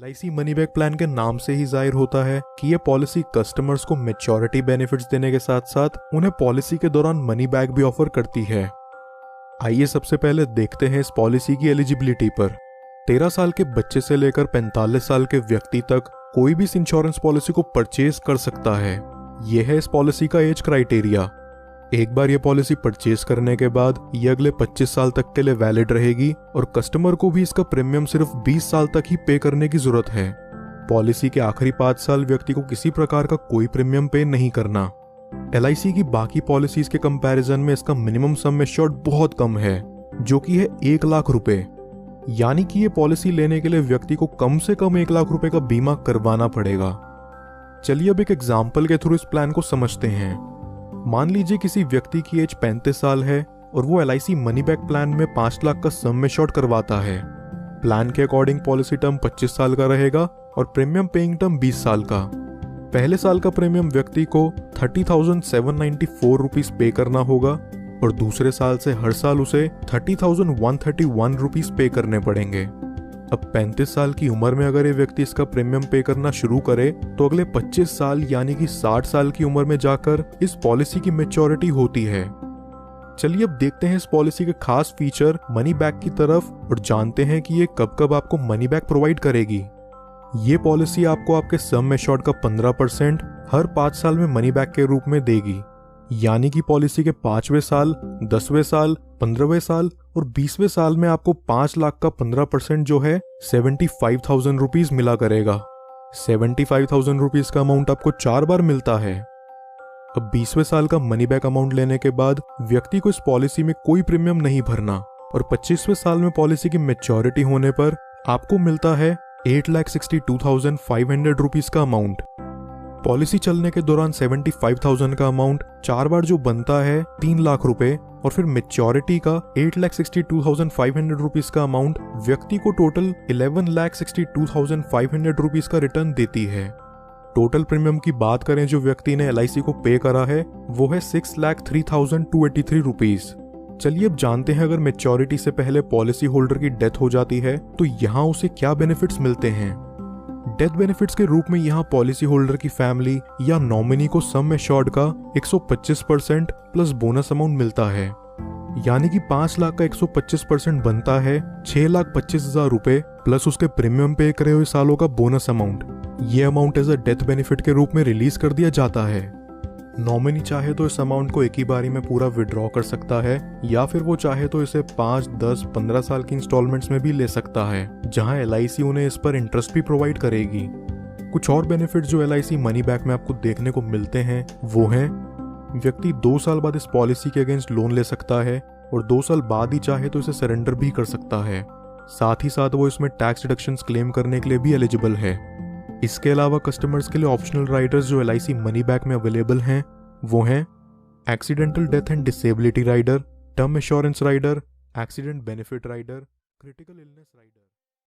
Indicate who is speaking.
Speaker 1: LIC money back plan के नाम से ही जाहिर होता है कि ये पॉलिसी कस्टमर्स को मैच्योरिटी बेनिफिट्स देने के साथ साथ उन्हें पॉलिसी के दौरान मनी बैक भी ऑफर करती है। आइए सबसे पहले देखते हैं इस पॉलिसी की एलिजिबिलिटी पर। 13 साल के बच्चे से लेकर 45 साल के व्यक्ति तक कोई भी इस इंश्योरेंस पॉलिसी को परचेज कर सकता है। यह है इस पॉलिसी का एज क्राइटेरिया। एक बार ये पॉलिसी परचेज करने के बाद ये अगले 25 साल तक के लिए वैलिड रहेगी और कस्टमर को भी इसका प्रीमियम सिर्फ 20 साल तक ही पे करने की जरूरत है। पॉलिसी के आखिरी 5 साल व्यक्ति को किसी प्रकार का कोई प्रीमियम पे नहीं करना। LIC की बाकी पॉलिसीज के कंपैरिजन में इसका मिनिमम सम एश्योर्ड बहुत कम है, जो कि है 1 लाख रुपए। यानी कि ये पॉलिसी लेने के लिए व्यक्ति को कम से कम 1 लाख रुपए का बीमा करवाना पड़ेगा। चलिए अब एक एग्जाम्पल के थ्रू इस प्लान को समझते हैं। मान लीजिए किसी व्यक्ति की एज 35 साल है और वो LIC मनी बैक प्लान में 5 लाख का सम एश्योर्ड करवाता है। प्लान के अकॉर्डिंग पॉलिसी टर्म 25 साल का रहेगा और प्रीमियम पेइंग टर्म 20 साल का। पहले साल का प्रीमियम व्यक्ति को 30,794 रुपीज पे करना होगा और दूसरे साल से हर साल उसे 30,131 रुपीज पे करने पड़ेंगे। अब 35 साल की उम्र में अगर ये व्यक्ति इसका प्रीमियम पे करना शुरू करे तो अगले 25 साल यानी कि 60 साल की उम्र में जाकर इस पॉलिसी की मैच्योरिटी होती है। चलिए अब देखते हैं इस पॉलिसी के खास फीचर मनी बैक की तरफ और जानते हैं कि ये कब कब आपको मनी बैक प्रोवाइड करेगी। ये पॉलिसी आपको आपके सम एश्योर्ड का 15% हर 5 साल में मनी बैक के रूप में देगी। यानी कि पॉलिसी के 5वें साल, 10वें साल, 15वें साल और 20वें साल में आपको 5 लाख का 15% जो है 75,000 रुपीज मिला करेगा। 75,000 रुपीज का अमाउंट आपको 4 बार मिलता है। अब 20वें साल का मनी बैक अमाउंट लेने के बाद व्यक्ति को इस पॉलिसी में कोई प्रीमियम नहीं भरना और 25वें साल में पॉलिसी की मैच्योरिटी होने पर आपको मिलता है 8,62,500 रुपीज का अमाउंट। पॉलिसी चलने के दौरान 75,000 का अमाउंट 4 बार जो बनता है 3 लाख रुपए और फिर मैच्योरिटी का 8,62,500 रुपीज का अमाउंट व्यक्ति को टोटल 11,62,500 रुपीज का रिटर्न देती है। टोटल प्रीमियम की बात करें जो व्यक्ति ने LIC को पे करा है वो है 6,03,283 रुपीज। चलिए अब जानते हैं अगर मैच्योरिटी से पहले पॉलिसी होल्डर की डेथ हो जाती है तो यहाँ उसे क्या बेनिफिट्स मिलते हैं। डेथ बेनिफिट्स के रूप में यहाँ पॉलिसी होल्डर की फैमिली या नॉमिनी को सम एश्योर्ड का 125% प्लस बोनस अमाउंट मिलता है। यानी कि 5 लाख का 125% बनता है 6,25,000 रुपए प्लस उसके प्रीमियम पे करे हुए सालों का बोनस अमाउंट। ये amount as a death benefit के रूप में रिलीज कर दिया जाता है। नॉमिनी चाहे तो इस अमाउंट को एक ही बारी में पूरा विड्रॉ कर सकता है या फिर वो चाहे तो इसे 5, 10, 15 साल की इंस्टॉलमेंट्स में भी ले सकता है, जहां LIC उन्हें इस पर इंटरेस्ट भी प्रोवाइड करेगी। कुछ और बेनिफिट जो LIC मनी बैक में आपको देखने को मिलते हैं वो हैं व्यक्ति 2 साल बाद इस पॉलिसी के अगेंस्ट लोन ले सकता है और 2 साल बाद ही चाहे तो इसे सरेंडर भी कर सकता है। साथ ही साथ वो इसमें टैक्स डिडक्शंस क्लेम करने के लिए भी एलिजिबल है। इसके अलावा कस्टमर्स के लिए ऑप्शनल राइडर्स जो LIC मनी बैक में अवेलेबल हैं वो हैं accidental death and disability rider, term insurance rider, accident benefit rider, critical illness rider.